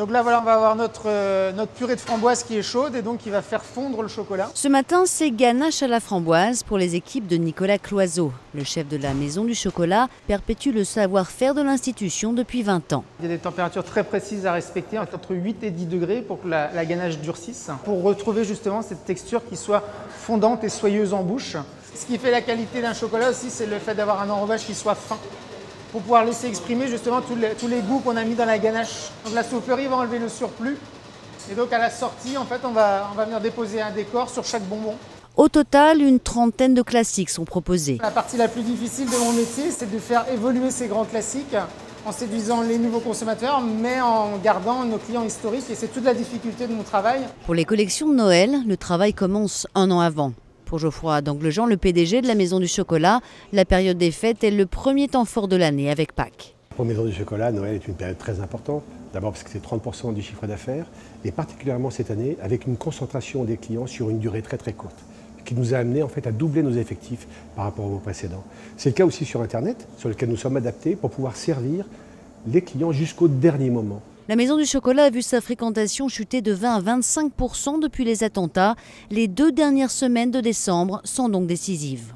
Donc là, voilà, on va avoir notre purée de framboise qui est chaude et donc qui va faire fondre le chocolat. Ce matin, c'est ganache à la framboise pour les équipes de Nicolas Cloizeau. Le chef de la Maison du Chocolat perpétue le savoir-faire de l'institution depuis 20 ans. Il y a des températures très précises à respecter, entre 8 et 10 degrés pour que la ganache durcisse, pour retrouver justement cette texture qui soit fondante et soyeuse en bouche. Ce qui fait la qualité d'un chocolat aussi, c'est le fait d'avoir un enrobage qui soit fin, pour pouvoir laisser exprimer justement tous les goûts qu'on a mis dans la ganache. Donc la soufflerie va enlever le surplus. Et donc à la sortie, en fait, on va venir déposer un décor sur chaque bonbon. Au total, une trentaine de classiques sont proposés. La partie la plus difficile de mon métier, c'est de faire évoluer ces grands classiques en séduisant les nouveaux consommateurs, mais en gardant nos clients historiques. Et c'est toute la difficulté de mon travail. Pour les collections de Noël, le travail commence un an avant. Pour Geoffroy d'Anglejean, le PDG de la Maison du Chocolat, la période des fêtes est le premier temps fort de l'année avec Pâques. Pour Maison du Chocolat, Noël est une période très importante. D'abord parce que c'est 30% du chiffre d'affaires et particulièrement cette année avec une concentration des clients sur une durée très très courte qui nous a amené en fait à doubler nos effectifs par rapport au mois précédent. C'est le cas aussi sur Internet, sur lequel nous sommes adaptés pour pouvoir servir les clients jusqu'au dernier moment. La Maison du Chocolat a vu sa fréquentation chuter de 20 à 25% depuis les attentats. Les 2 dernières semaines de décembre sont donc décisives.